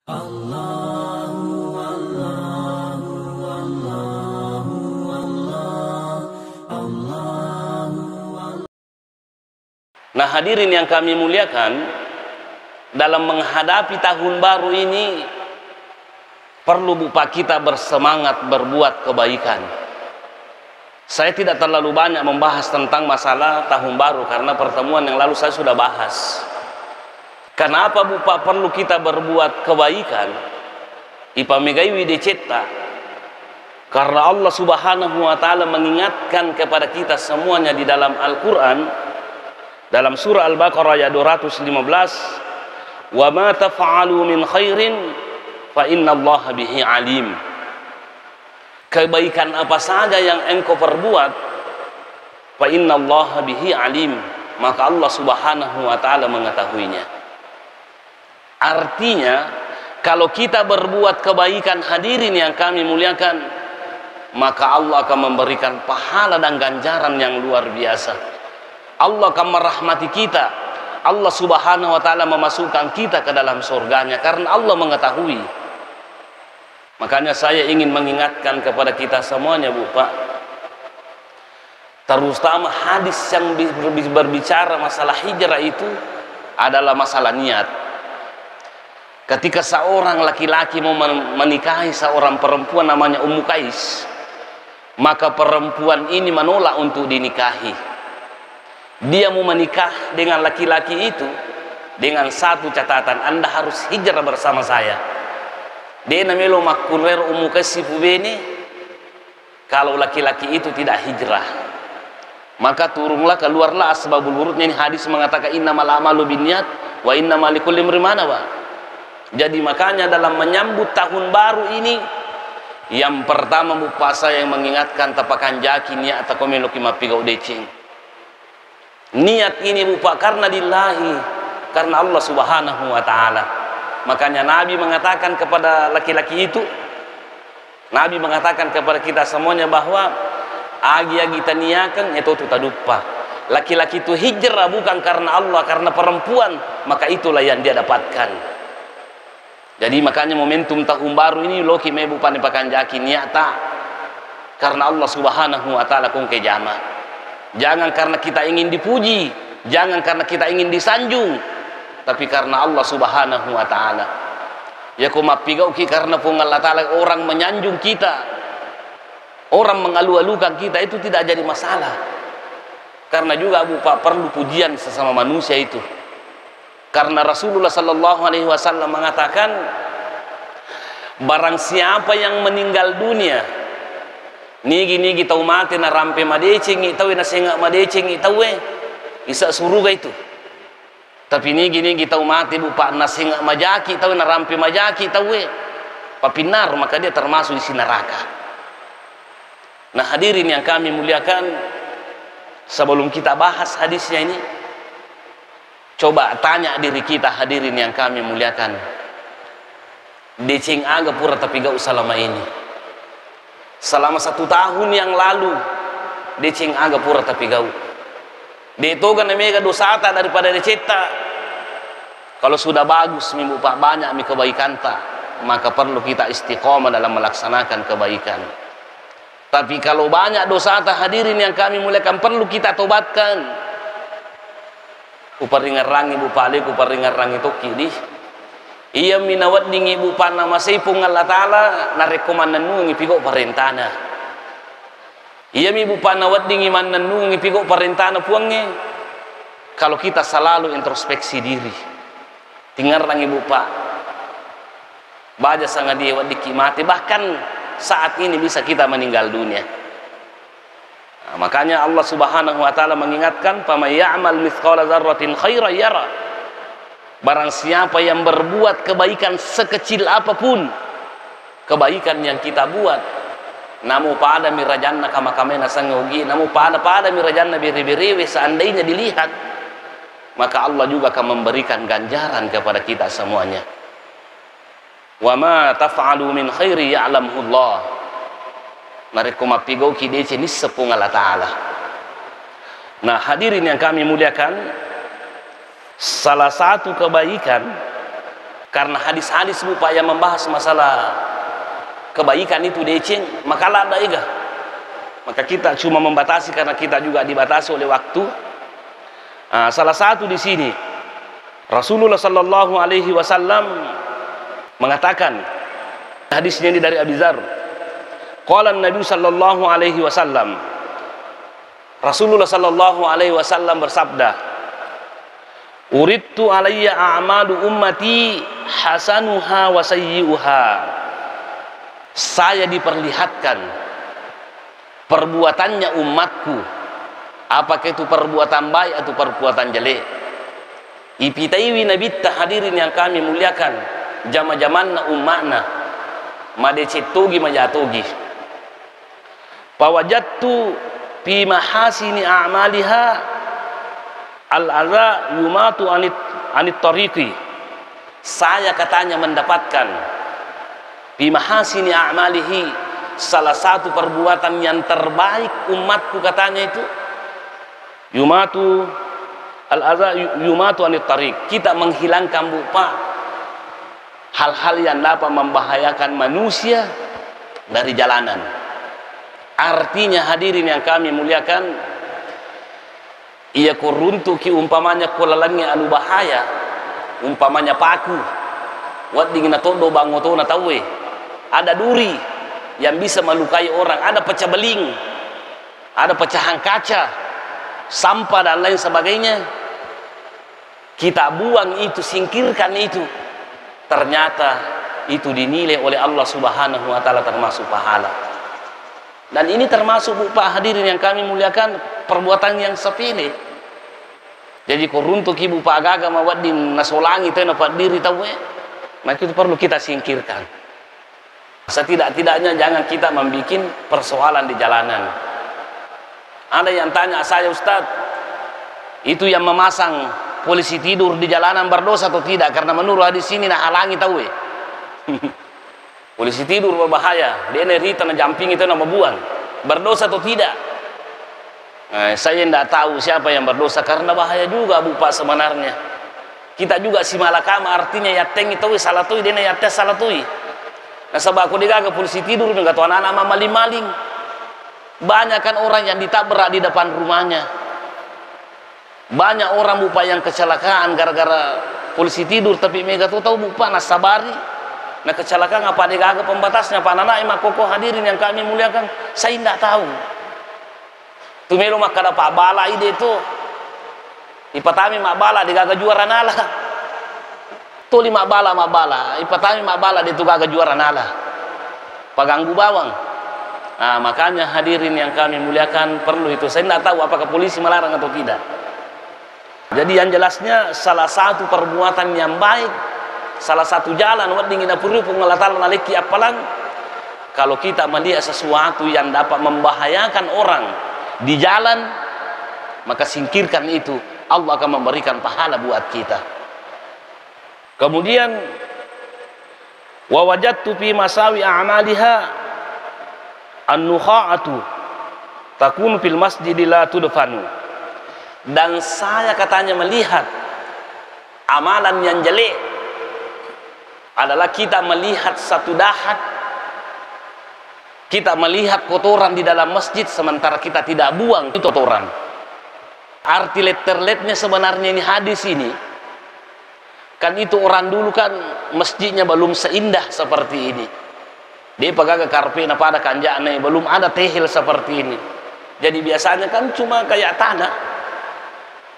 Nah, hadirin yang kami muliakan, dalam menghadapi tahun baru ini perlu Bapak kita bersemangat berbuat kebaikan. Saya tidak terlalu banyak membahas tentang masalah tahun baru karena pertemuan yang lalu saya sudah bahas. Kenapa Bapak perlu kita berbuat kebaikan? Ipamigaiwi dicipta karena Allah Subhanahu wa taala mengingatkan kepada kita semuanya di dalam Al-Qur'an. Dalam surah Al-Baqarah ayat 215, "Wa ma taf'alu min khairin fa innallaha bihi alim." Kebaikan apa saja yang engkau perbuat, fa innallaha bihi alim, maka Allah Subhanahu wa taala mengetahuinya. Artinya, kalau kita berbuat kebaikan, hadirin yang kami muliakan, maka Allah akan memberikan pahala dan ganjaran yang luar biasa. Allah akan merahmati kita. Allah Subhanahu wa taala memasukkan kita ke dalam surganya karena Allah mengetahui. Makanya saya ingin mengingatkan kepada kita semuanya, Bapak, terutama hadis yang berbicara masalah hijrah itu adalah masalah niat. Ketika seorang laki-laki mau menikahi seorang perempuan namanya Ummu Qais, maka perempuan ini menolak untuk dinikahi. Dia mau menikah dengan laki-laki itu dengan satu catatan, Anda harus hijrah bersama saya. Dia namelo makunwer Ummu Qais bene, kalau laki-laki itu tidak hijrah, maka turunlah keluarlah asbabul wurudnya. Ini hadis mengatakan innamal a'malu binniyat wa innamal likulli imrin ma nawa. Jadi makanya dalam menyambut tahun baru ini, yang pertama Bapak saya yang mengingatkan tapakan jaki niat atau meloki mapigau decing. Niat ini Bapak karena lillahi, karena Allah Subhanahu wa taala. Makanya Nabi mengatakan kepada laki-laki itu, Nabi mengatakan kepada kita semuanya bahwa agi kita niakan itu tak lupa. Laki-laki itu hijrah bukan karena Allah, karena perempuan, maka itulah yang dia dapatkan. Jadi makanya momentum tahun baru ini loki me Bapak nepakan jaki niata karena Allah Subhanahu wa taala kung kejama. Jangan karena kita ingin dipuji, jangan karena kita ingin disanjung, tapi karena Allah Subhanahu wa taala. Ya kumapigau ki karena pun Allah taala orang menyanjung kita, orang mengalu-alukan kita, itu tidak jadi masalah. Karena juga Bapak perlu pujian sesama manusia itu. Karena Rasulullah sallallahu alaihi wasallam mengatakan, barang siapa yang meninggal dunia nigi tau mati na rampe madecing tau na senga madecing tau isa suruga itu. Tapi nigi tau mati Bapak na senga majaki tau na rampe majaki tau papinar, maka dia termasuk di neraka. Nah, hadirin yang kami muliakan, sebelum kita bahas hadisnya ini, coba tanya diri kita, hadirin yang kami muliakan, decing aga pura tapi gak usah lama ini. Selama 1 tahun yang lalu decing aga pura tapi gau detogan mega dosata daripada deceta. Kalau sudah bagus mimbu Pak banyak mi kebaikan tak, maka perlu kita istiqomah dalam melaksanakan kebaikan. Tapi kalau banyak dosata, hadirin yang kami muliakan, perlu kita tobatkan. Kuparingar rangi Bupali, kuparingar rangi toki di iya minawat dingi Bupan nama seipung Allah Ta'ala narekoman nanungi pigo parentana. Iya mi Bupan nawat dingi man nanungi pigo parentana puangnya. Kalau kita selalu introspeksi diri, tinggal rangi Bupa baja sangat dia wadiki mati, bahkan saat ini bisa kita meninggal dunia. Nah, makanya Allah Subhanahu wa taala mengingatkan, "Faman ya'mal mithqala dzarratin khairan yara." Barang siapa yang berbuat kebaikan sekecil apapun kebaikan yang kita buat, namu pada mirajanna kama kamena sangogi, namu pada mirajanna biri-biri, seandainya dilihat, maka Allah juga akan memberikan ganjaran kepada kita semuanya. Wa ma taf'alu min khairi ya'lamullah. Mereka mapigau kide ini sepung Allah Ta'ala. Nah, hadirin yang kami muliakan, salah satu kebaikan Karena hadis-hadis lupa yang membahas masalah kebaikan itu deceng, maka ada ega. Maka kita cuma membatasi karena kita juga dibatasi oleh waktu. Salah satu di sini Rasulullah Sallallahu Alaihi Wasallam mengatakan, hadisnya ini dari Abi Dzar. Qala Nabi Sallallahu Alaihi Wasallam, Rasulullah Sallallahu Alaihi Wasallam bersabda, "Uridtu alayya a'malu ummati hasanuha wa sayyi'uha." Saya diperlihatkan perbuatannya umatku, apakah itu perbuatan baik atau perbuatan jelek. Ipitaiwi nabi hadirin yang kami muliakan, jama-jamanna ummakna madecetogi majatogi. Fawajadtu fi mahasini a'maliha al-adza yumatu anit tariqi. Saya katanya mendapatkan fi mahasini a'malihi, salah satu perbuatan yang terbaik umatku katanya itu yumatu al-adza yumatu anit tariq. Kita menghilangkan bupa hal-hal yang dapat membahayakan manusia dari jalanan. Artinya hadirin yang kami muliakan, ia kuruntuki umpamanya kolalangnya alu bahaya, umpamanya paku wat dingin todo bangoto na tawe, ada duri yang bisa melukai orang, ada pecah beling, ada pecahan kaca, sampah dan lain sebagainya. Kita buang itu, singkirkan itu, ternyata itu dinilai oleh Allah Subhanahu wa taala termasuk pahala. Dan ini termasuk Pak hadirin yang kami muliakan perbuatan yang sepele. Jadi koruntuk ibu Pak agaga mawat di nasolangi tena Pak diri tahu maka itu perlu kita singkirkan. Setidak-tidaknya jangan kita membuat persoalan di jalanan. Ada yang tanya saya, Ustadz, itu yang memasang polisi tidur di jalanan berdosa atau tidak? Karena menurut hadis ini nak halangi tahu polisi tidur berbahaya, dia nerita na jamping itu nama buang, berdosa atau tidak? Saya tidak tahu siapa yang berdosa, karena bahaya juga Bu Pak sebenarnya. Kita juga si malakama artinya yateng itu salah tui, dia yates salah tui. Nah sebab aku digaga polisi tidur dengan tuan anak maling-maling. Banyak kan orang yang ditabrak di depan rumahnya. Banyak orang Bu Pak yang kecelakaan gara-gara polisi tidur, tapi mereka tahu Bu Pak nasabari. Nah kecelakaan apa digaga pembatasnya Pak Nana emak kokoh hadirin yang kami muliakan, saya tidak tahu. Tumelo makada Pak Bala ide itu ipatami mak bala digaga juara nala. Tuli mak bala ipatami mak bala itu gaga juara nala. Paganggu bawang. Nah makanya hadirin yang kami muliakan perlu itu. Saya tidak tahu apakah polisi melarang atau tidak. Jadi yang jelasnya salah satu perbuatan yang baik, salah satu jalan wat dingin puru pengelatan naliki apalang, kalau kita melihat sesuatu yang dapat membahayakan orang di jalan, maka singkirkan itu, Allah akan memberikan pahala buat kita. Kemudian wa wajadtu fi masawi a'maliha an-nukha'atu takunu fil masjid la tudfanu. Dan saya katanya melihat amalan yang jelek adalah kita melihat satu dahat, kita melihat kotoran di dalam masjid sementara kita tidak buang itu kotoran. Arti letterletnya sebenarnya ini hadis ini kan, itu orang dulu kan masjidnya belum seindah seperti ini, dia pegang karpena pada kanjaknya belum ada tehil seperti ini. Jadi biasanya kan cuma kayak tanah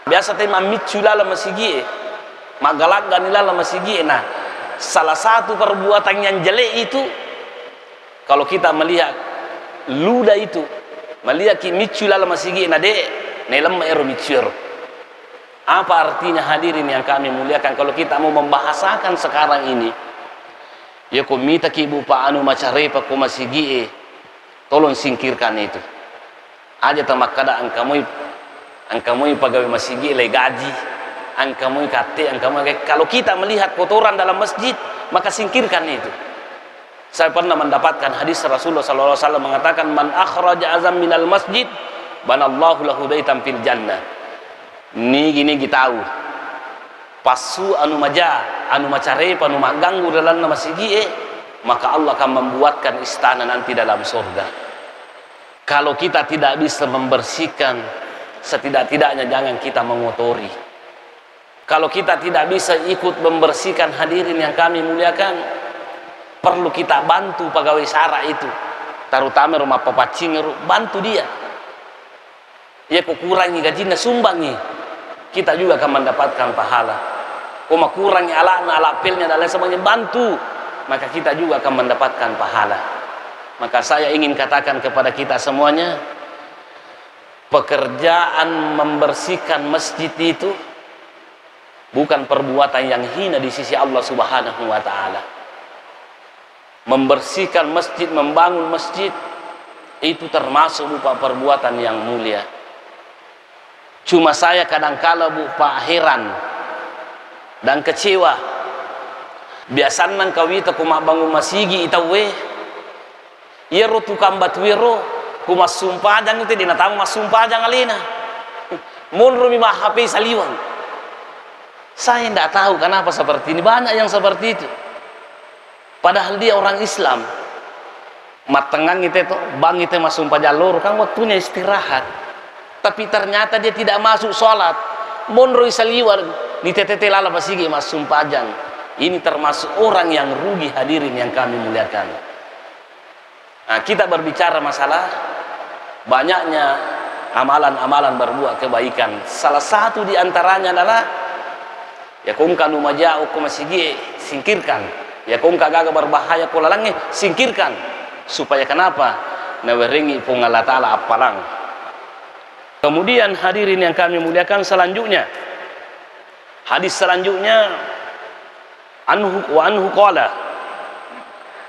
biasa tema mitsulala masigi magalak ganilala masigi. Nah salah satu perbuatan yang jelek itu kalau kita melihat luda itu, melihat ki mitsulala masigi nah de nelam ero mitsur. Apa artinya hadirin yang kami muliakan? Kalau kita mau membahasakan sekarang ini, ya komita ki ibu pa anu macarepa ko masigi tolong singkirkan itu. Aja tamak kada angkamu pegawai masigi le gaji, angkamu kate, angkamu kalau kita melihat kotoran dalam masjid, maka singkirkan itu. Saya pernah mendapatkan hadis Rasulullah SAW mengatakan, man akhraja azam minal masjid banallahu lahu baitan fil jannah. Ini gini kita tahu pasu anu maja anu macarepa anu mengganggu dalam masjid, maka Allah akan membuatkan istana nanti dalam surga. Kalau kita tidak bisa membersihkan, setidak-tidaknya jangan kita mengotori. Kalau kita tidak bisa ikut membersihkan, hadirin yang kami muliakan, perlu kita bantu pegawai syara itu, terutama rumah papacing, bantu dia. Ya kok kurangi gajinya, sumbangi, kita juga akan mendapatkan pahala. Kok kurangi ala pilnya dan lain sebagainya, bantu, maka kita juga akan mendapatkan pahala. Maka saya ingin katakan kepada kita semuanya, pekerjaan membersihkan masjid itu bukan perbuatan yang hina di sisi Allah Subhanahu wa ta'ala. Membersihkan masjid, membangun masjid, itu termasuk berupa perbuatan yang mulia. Cuma saya kadangkala Pak heran dan kecewa. Biasanya kau itu kuma bangun masigi itawe, ia ro tukang batuiro, kuma sumpah jangan itu dinatamu mas sumpah jangan alina. Munro mi HP saliwang. Saya tidak tahu kenapa seperti ini, banyak yang seperti itu. Padahal dia orang Islam. Matengang itu bang itu mas sumpah jalur kan waktunya istirahat. Tapi ternyata dia tidak masuk sholat. Munro saliwar ni tetete lala masigi mas sumpah jang. Ini termasuk orang yang rugi, hadirin yang kami muliakan. Nah, kita berbicara masalah banyaknya amalan-amalan berbuat kebaikan. Salah satu di antaranya adalah ya kung kanu majau ku masigi singkirkan. Ya kung kagaga berbahaya ku lalangi singkirkan. Supaya kenapa? Nawerengi pungal ta'ala apalang. Kemudian hadirin yang kami muliakan, selanjutnya hadis selanjutnya anhu qala,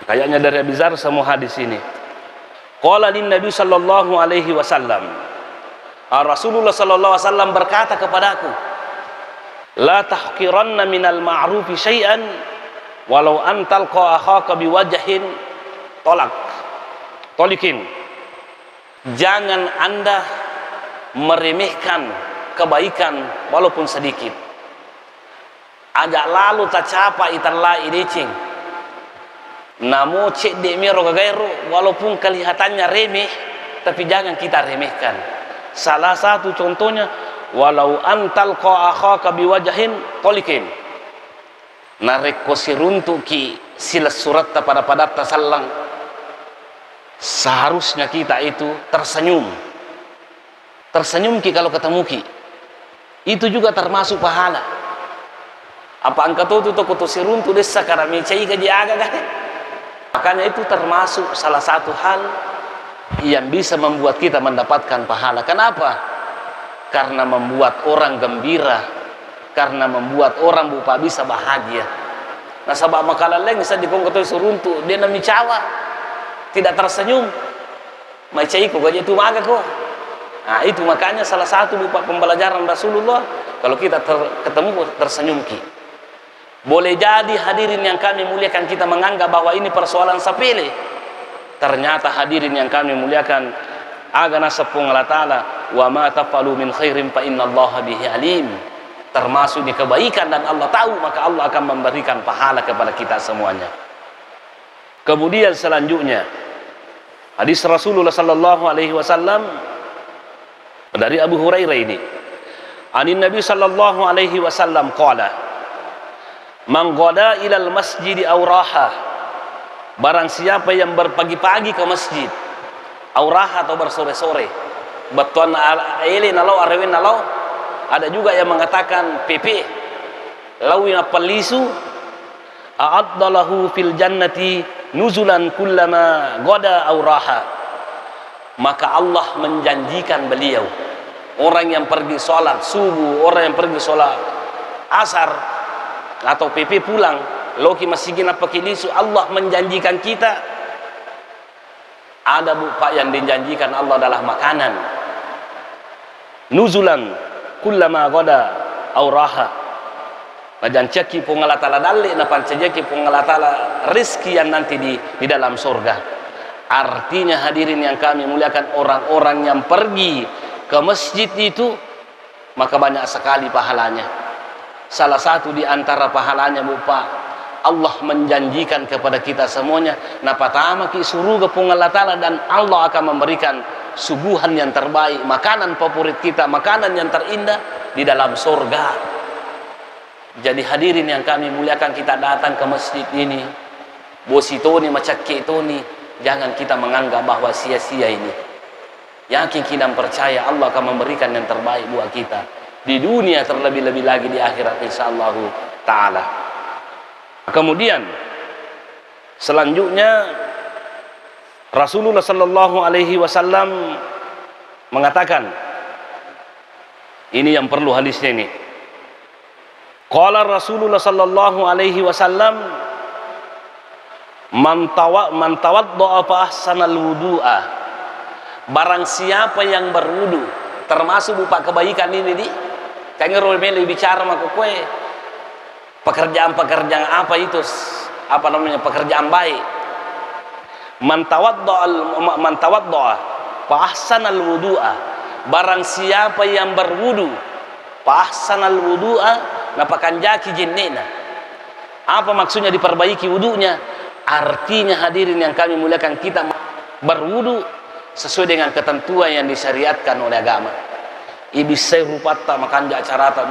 kayaknya dari Abu Dzar semua hadis ini. Qala lin Nabi sallallahu alaihi wasallam, Rasulullah sallallahu alaihi wasallam berkata kepadaku, la tahqiranna minal ma'rufi syai'an walau an talqa akhaka biwajhin tolikin. Jangan Anda meremehkan kebaikan walaupun sedikit. Ajak lalu tak capa itan la idecing. Namo cek de mero gagairo walaupun kelihatannya remeh, tapi jangan kita remehkan. Salah satu contohnya, walau antal qa akhaka biwajhin tolikin. Narek ko siruntu ki silas surat pada padat tasallang. Seharusnya kita itu tersenyum. Tersenyum ki kalau ketemu ki. Itu juga termasuk pahala. Apa angka tu kutu siruntu desa karami cai gaji aga kan? Makanya itu termasuk salah satu hal yang bisa membuat kita mendapatkan pahala. Kenapa? Karena membuat orang gembira, karena membuat orang bupa bisa bahagia. Nah sabab makalah lain bisa dikongkoto suruntu dia nami cawa tidak tersenyum. Mai cai ko gaji itu maga ko. Nah itu makanya salah satu berupa pembelajaran Rasulullah, kalau kita ketemu tersenyum ki. Boleh jadi hadirin yang kami muliakan kita menganggap bahwa ini persoalan sepele. Ternyata hadirin yang kami muliakan, agana sepung Allah Ta'ala, wa ma tafalu min khairin fa innallaha bihi alim. Termasuk di kebaikan dan Allah tahu, maka Allah akan memberikan pahala kepada kita semuanya. Kemudian selanjutnya hadis Rasulullah sallallahu alaihi wasallam dari Abu Hurairah ini, anin Nabi sallallahu alaihi wasallam qala, man qada ilal masjid aw raha, barang siapa yang berpagi-pagi ke masjid, aw raha atau bersore-sore, batuan ele nalau arwin nalau, ada juga yang mengatakan PP lawina palisu a'addalahu fil jannati nuzulan kullama qada aw raha, maka Allah menjanjikan beliau, orang yang pergi sholat subuh, orang yang pergi sholat asar atau PP pulang loki masih gina pakai lisu, Allah menjanjikan kita ada bupa yang dijanjikan Allah adalah makanan nuzulan kullama qada aw raha, majan ceki pungalatala dalli na pancejeki pungalatala rezeki yang nanti di dalam surga. Artinya hadirin yang kami muliakan, orang-orang yang pergi ke masjid itu maka banyak sekali pahalanya. salah satu di antara pahalanya Bapak, Allah menjanjikan kepada kita semuanya, na pertama ki suruga pung Allah Ta'ala, dan Allah akan memberikan suguhan yang terbaik, makanan favorit kita, makanan yang terindah di dalam surga. Jadi hadirin yang kami muliakan, kita datang ke masjid ini, bosi toni macake toni, jangan kita menganggap bahwa sia-sia ini. Yakin kita percaya Allah akan memberikan yang terbaik buat kita di dunia, terlebih-lebih lagi di akhirat insyaallah taala. Kemudian selanjutnya Rasulullah sallallahu alaihi wasallam mengatakan, ini yang perlu hadisnya ini. Qala Rasulullah sallallahu alaihi wasallam, man tawaddaa fa ahsanal wudu'a. Barang siapa yang berwudu, termasuk Bapak kebaikan ini di kangero mele bicara maka kue pekerjaan-pekerjaan apa itu, apa namanya, pekerjaan baik. Man tawaddaa fa ahsanal wudu'a. Barang siapa yang berwudu, fa ahsanal wudu'a, napakan jaki jennena. Apa maksudnya diperbaiki wudunya? Artinya hadirin yang kami muliakan, kita berwudu sesuai dengan ketentuan yang disyariatkan oleh agama. Ibisai rupata makan jak carata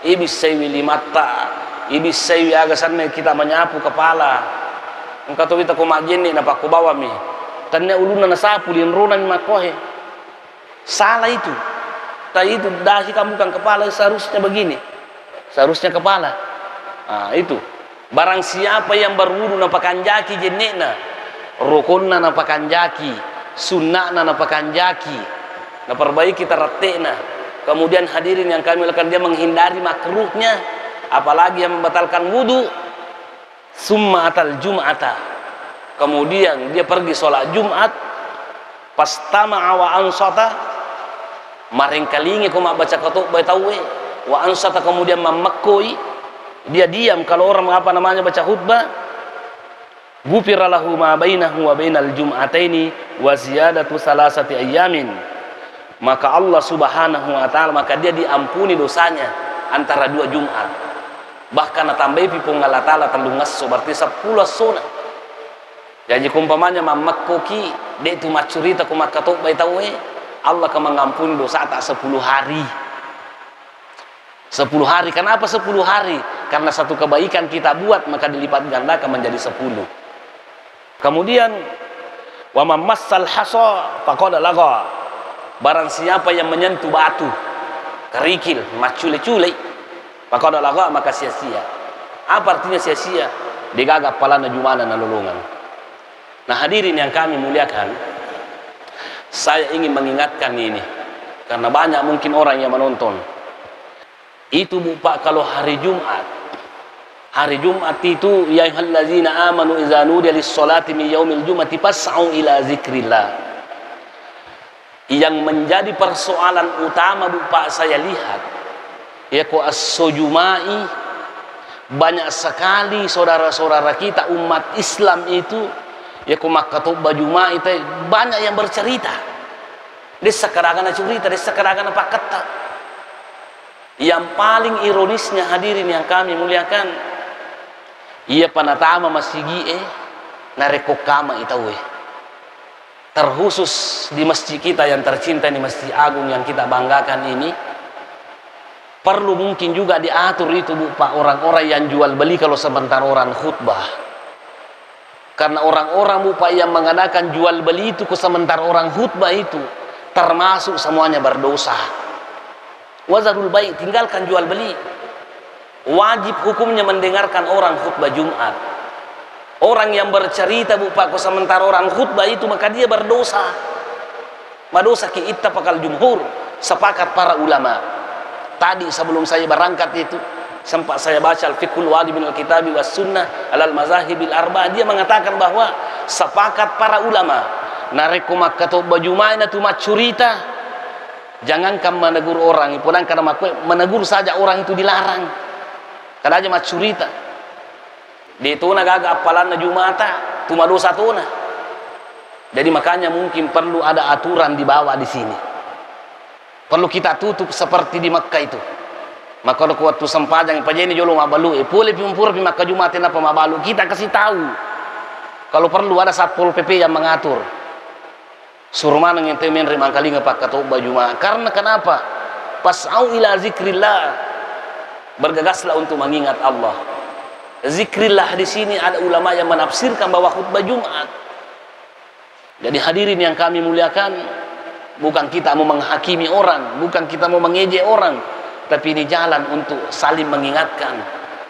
ibisai limata, ibisai agasan kita menyapu kepala. Engkau tahu kita kumak jenni napak ku bawa mi. Tanya uluna nasapu linrunan makohe. Salah itu. Tak itu dahi kamu kan kepala seharusnya begini. Seharusnya kepala. Nah, itu. Barang siapa yang berwudu napakan jaki jennena, rukunna napakan jaki, sunnahna napakan jaki, naperbaiki taratekna. Kemudian hadirin yang kami lakukan, dia menghindari makruhnya, apalagi yang membatalkan wudu. Summa atal jum'ata. Kemudian dia pergi sholat Jumat, pastama'a wa ansata, maring kalingi kumak baca ketuk baitawe, wa ansata, kemudian memakoi, dia diam kalau orang apa namanya baca khutbah. Ghufira lahu ma bainahu wa bainal jum'ataini wa ziyadatu salasati ayyamin. Maka Allah Subhanahu wa taala, maka dia diampuni dosanya antara 2 Jumat. Bahkan tambahi pipung Allah taala tandungas berarti 10 sunah. Jadi kumpamanya mamakkoki de itu macurita kumakatok baitawe, Allah akan mengampuni dosa tak 10 hari. 10 hari. Kenapa 10 hari? Karena satu kebaikan kita buat maka dilipat gandakan menjadi 10. Kemudian wa mamassal hasa faqad laga. Barang siapa yang menyentuh batu, kerikil, macule-cule, faqad laga, maka sia-sia. Apa artinya sia-sia? Digagap palana jumana nalulungan. Nah hadirin yang kami muliakan, saya ingin mengingatkan ini karena banyak mungkin orang yang menonton. Itu Pak, kalau hari Jumat itu, ya ayyuhallazina amanu idza nudiya lis-sholati min yaumil jum'ati fas'au ila zikrillah. Yang menjadi persoalan utama Pak saya lihat, ya kok as-sujumai, banyak sekali saudara-saudara kita umat Islam itu, ya kok makatub bajuma itu banyak yang bercerita. Dia sekarang cerita, dia sekarang apa kata. Yang paling ironisnya hadirin yang kami muliakan, ia panatama masigi nareko kama itawe. Terkhusus di masjid kita yang tercinta, di Masjid Agung yang kita banggakan ini, perlu mungkin juga diatur itu Pak, orang-orang yang jual beli kalau sebentar orang khutbah. Karena orang-orang Pak yang mengadakan jual beli itu ke sebentar orang khutbah itu termasuk semuanya berdosa. Wazarul baik, tinggalkan jual beli. Wajib hukumnya mendengarkan orang khutbah Jumat. Orang yang bercerita Pak sementara orang khutbah itu, maka dia berdosa. Madosa ki ittafaqal jumhur, sepakat para ulama. Tadi sebelum saya berangkat itu sempat saya baca al-fiqhul wadi min al-kitabi was sunnah alal mazahibil arba'ah. Dia mengatakan bahwa sepakat para ulama nareku makatu bajumaina tu macurita. Jangankan menegur orang, ipunan karena menegur saja orang itu dilarang. Karena aja macurita. Di itu nagaga apalan na Jumata, cuma dosa tuna. Jadi makanya mungkin perlu ada aturan di bawah di sini. Perlu kita tutup seperti di Mekkah itu. Maka waktu sempajang pajeni jolo mabalu pule pimpur pi maka jumatin apa mabalu, kita kasih tahu. Kalau perlu ada satpol PP yang mengatur. Suruh mana ngente menri mangkali ngepak katau baju mah. Karena kenapa? Pas'au ila zikrillah. Bergegaslah untuk mengingat Allah. Zikrillah di sini ada ulama yang menafsirkan bahwa khutbah Jumat. Jadi hadirin yang kami muliakan, bukan kita mau menghakimi orang, bukan kita mau mengejek orang, tapi ini jalan untuk saling mengingatkan.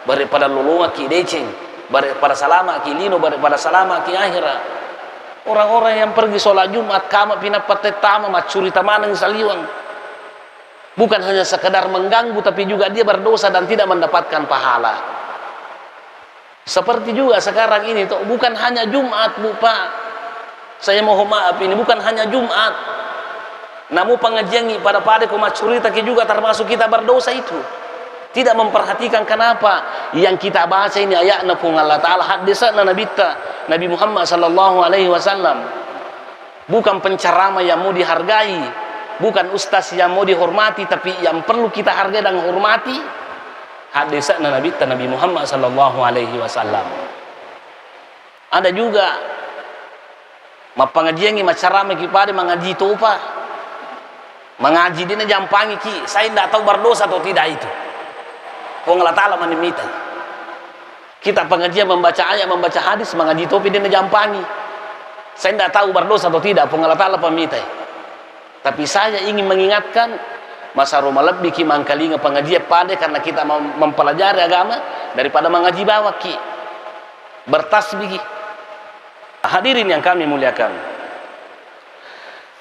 Daripada lolonga ki deceng, daripada salama ki lino, daripada salama ki akhirat. Orang-orang yang pergi sholat Jumat kama pina patetama macuri tamanang saliwang, bukan hanya sekedar mengganggu, tapi juga dia berdosa dan tidak mendapatkan pahala. Seperti juga sekarang ini tuh, bukan hanya Jumat Bu Pak, saya mohon maaf, ini bukan hanya Jumat, namun pengajian pada macuri tapi juga termasuk kita berdosa itu. Tidak memperhatikan kenapa yang kita baca ini ayatna pun Allah Ta'ala hadisana Nabi Muhammad sallallahu alaihi wasallam. Bukan penceramah yang mau dihargai, bukan ustaz yang mau dihormati, tapi yang perlu kita hargai dan hormati hadisana Nabi Muhammad sallallahu alaihi wasallam. Ada juga pengajian ini ceramah kepada mengaji itu apa? Mengaji dia jampangi ki, saya tidak tahu berdosa atau tidak itu. Allah Ta'ala menimita. Kita pengajian membaca ayat, membaca hadis, mengaji topi dia jampangi. Saya tidak tahu berdosa atau tidak, Allah Ta'ala pemita. Tapi saya ingin mengingatkan masa rumah lebih ki mangkalinga pengajian pada, karena kita mempelajari agama daripada mengaji bawah ki bertasbih. Hadirin yang kami muliakan,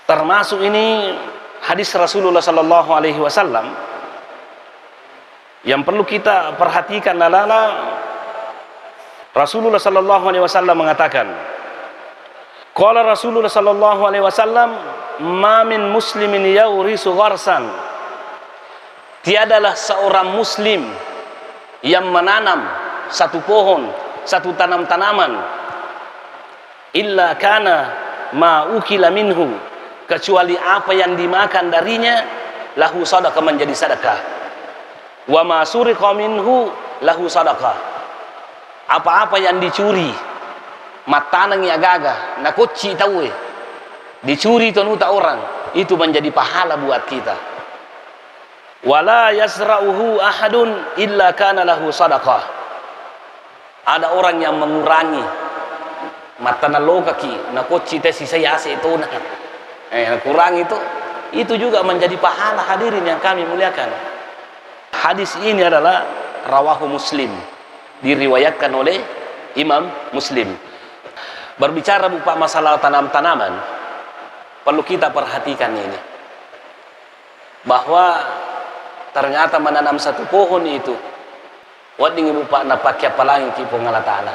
termasuk ini hadis Rasulullah sallallahu alaihi wasallam yang perlu kita perhatikan adalah Rasulullah sallallahu alaihi wasallam mengatakan, qala Rasulullah sallallahu alaihi wasallam, ma min muslimin yawrisu gharsan, tiadalah seorang muslim yang menanam satu pohon, satu tanaman, illa kana ma ukila minhu, kecuali apa yang dimakan darinya lahu sadaqah, menjadi sedekah. Wa ma suriqa minhu lahu sadaqah, apa-apa yang dicuri matanang ya gaga na koci tahu dicuri itu nuta orang, itu menjadi pahala buat kita. Wala yasra'uhu ahadun illa kana lahu sadaqah, ada orang yang mengurangi matana lokaki na koci teh sisa yase itu kurang itu juga menjadi pahala. Hadirin yang kami muliakan, hadis ini adalah rawahu Muslim, diriwayatkan oleh Imam Muslim. Berbicara Pak masalah tanam-tanaman, perlu kita perhatikan ini, bahwa ternyata menanam satu pohon itu wading ibu Pak napakia palangi ki Allah Ta'ala.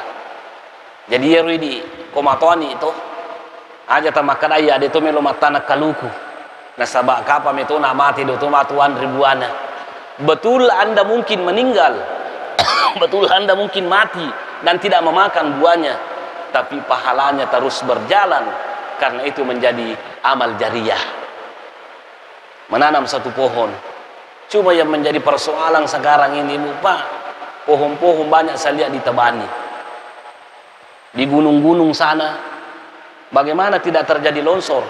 Jadi ya di komatoni itu aja tamakan ayah itu melo matana kaluku nasabak kapa itu na mati do matuan ribuana. Betul Anda mungkin meninggal, betul Anda mungkin mati dan tidak memakan buahnya, tapi pahalanya terus berjalan, karena itu menjadi amal jariyah. Menanam satu pohon. Cuma yang menjadi persoalan sekarang ini lupa, pohon-pohon banyak saya lihat ditebani di gunung-gunung sana. Bagaimana tidak terjadi longsor?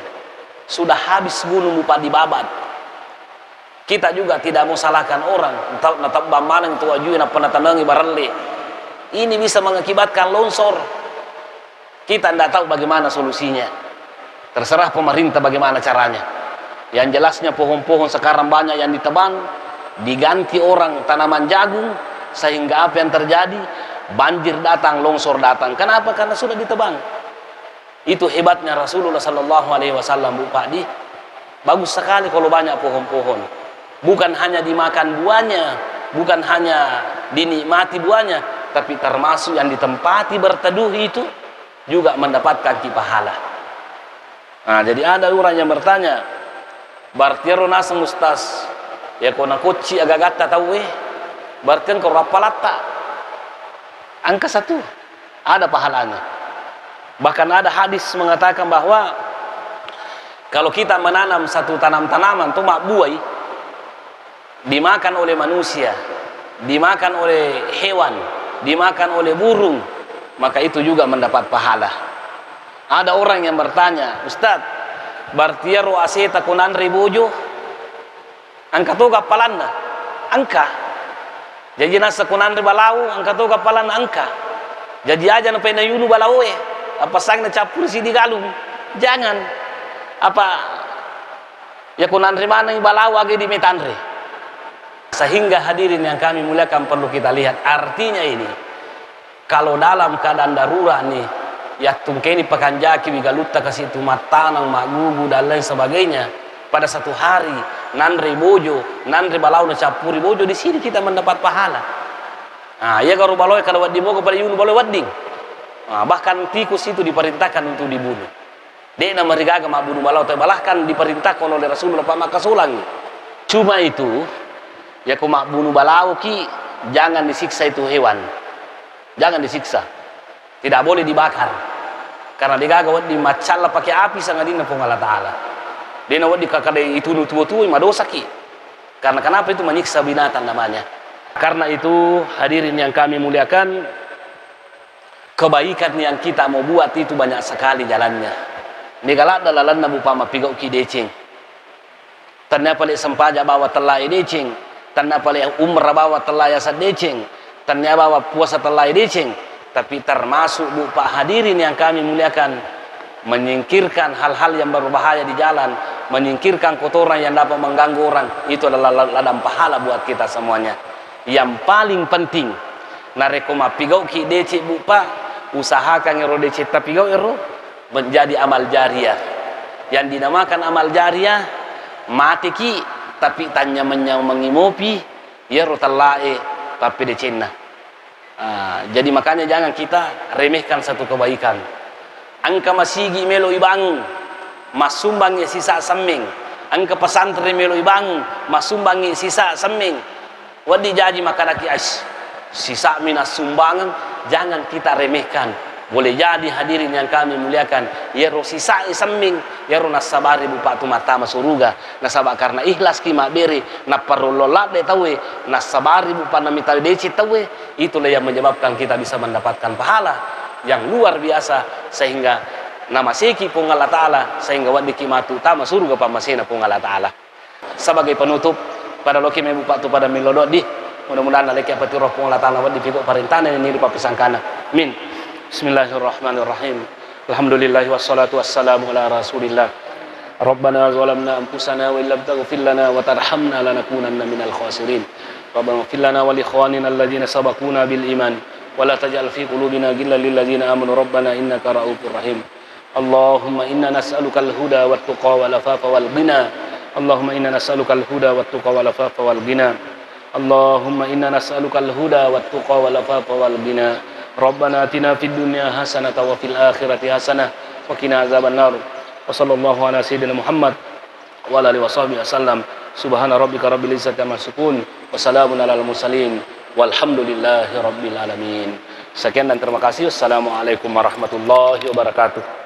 Sudah habis gunung lupa dibabat. Kita juga tidak mau salahkan orang, natap bamanan itu wajui na penatanangi barale. Ini bisa mengakibatkan longsor. Kita tidak tahu bagaimana solusinya. Terserah pemerintah bagaimana caranya. Yang jelasnya pohon-pohon sekarang banyak yang ditebang, diganti orang tanaman jagung, sehingga apa yang terjadi? Banjir datang, longsor datang. Kenapa? Karena sudah ditebang. Itu hebatnya Rasulullah sallallahu alaihi wasallam Bu Pak Di. Bagus sekali kalau banyak pohon-pohon. Bukan hanya dimakan buahnya, bukan hanya dinikmati buahnya, tapi termasuk yang ditempati berteduh itu juga mendapatkan pahala. Nah, jadi ada orang yang bertanya, "Bartiero nasang ustaz, ya kona koci agak gata tahu bartian kau rapalata." Angka 1 ada pahalanya. Bahkan ada hadis mengatakan bahwa kalau kita menanam satu tanaman tuh mak buai, dimakan oleh manusia, dimakan oleh hewan, dimakan oleh burung, maka itu juga mendapat pahala. Ada orang yang bertanya, Ustaz, berarti ro aseta kunan ribojo angka to kapalanda angka jadi nasa kunan ribalau angka to kapalanda angka jadi aja na penayunu balau apa sang na capur si di galung, jangan apa ya kunan rimana balau age di metanre. Sehingga hadirin yang kami muliakan, perlu kita lihat artinya ini. Kalau dalam keadaan darurat nih, ya tungkeni pakanjaki bigalutta kasih itu matanang magugu dan lain sebagainya, pada satu hari nanre bojo nanre balau na capuri bojo, di sini kita mendapat pahala. Nah, ya kalau baloi kalau wadi mogo pada yunu baloi wading. Nah, bahkan tikus itu diperintahkan untuk dibunuh. Dia nama rigaga mak bunuh balau, bahkan diperintahkan oleh Rasulullah maka sulang. Cuma itu ya ku mak bunuh balau ki jangan disiksa itu hewan. Jangan disiksa. Tidak boleh dibakar. Karena digaga wadi macalla pakai api sangadina pun Allah Taala. Dia wadi kakade itu nutu-tu madosa ki. Karena kenapa itu menyiksa binatang namanya. Karena itu hadirin yang kami muliakan, kebaikan yang kita mau buat itu banyak sekali jalannya. Negala dalalan na bupama pigau ki decing. Tannya pale sempaja bawa telai decing, tannya pale umrah bawa telai asa decing, tannya bawa puasa telai decing. Tapi termasuk bupa hadirin yang kami muliakan, menyingkirkan hal-hal yang berbahaya di jalan, menyingkirkan kotoran yang dapat mengganggu orang, itu adalah ladang pahala buat kita semuanya. Yang paling penting narekoma pigau ki dece bupa, usahakan ero dece tapigau ero menjadi amal jariah. Yang dinamakan amal jariah, mati ki tapi tanya mengimopi ero talae tapi decenna. Jadi makanya jangan kita remehkan satu kebaikan. Angka masigi melo ibang masumbangi sisa seming, angka pesantren melo ibang masumbangi sisa seming. Wadi jaji makanaki as sisa minas sumbangan, jangan kita remehkan. Boleh jadi hadirin yang kami muliakan, yero sisa seming, yero nasabari bupatu mata masuruga, nasabak karena ikhlas ki makberi, na parololat de tawe, nasabari bupana mita deci tawe, itulah yang menyebabkan kita bisa mendapatkan pahala yang luar biasa, sehingga nama seki pun Allah Ta'ala, sehingga wadi kimatu tama surga pamasena pun Allah Ta'ala. Sebagai penutup, pada loki bupatu pada milodot di, mudah-mudahan aleki apati roh pun Allah Ta'ala wadi piko parintana ini lupa pisangkana. Min. Bismillahirrahmanirrahim. Alhamdulillah wassalatu wassalamu ala Rasulillah. Rabbana zalamna anfusana wa illam taghfir lana wa tarhamna lanakunanna minal khasirin. Rabbana ighfir lana wa li ikhwanina alladhina sabaquna bil iman wa la taj'al fi qulubina ghillan lil ladzina amanu rabbana innaka ra'ufur rahim. Allahumma inna nas'aluka al-huda wat tuqa wal afafa wal ghina. Allahumma inna nas'aluka al-huda wat tuqa wal afafa wal ghina. Allahumma inna nas'aluka al-huda wat tuqa wal afafa wal ghina. Rabbana atina fid dunya hasanatan wa fil akhirati hasanah wa qina azabannar. Wa sallallahu ala sayyidina Muhammad wa ala alihi washabbihi wasallam. Subhana rabbika rabbil izzati amma yasifun wa salamun alal mursalin walhamdulillahi rabbil alamin. Sekian dan terima kasih. Assalamualaikum warahmatullahi wabarakatuh.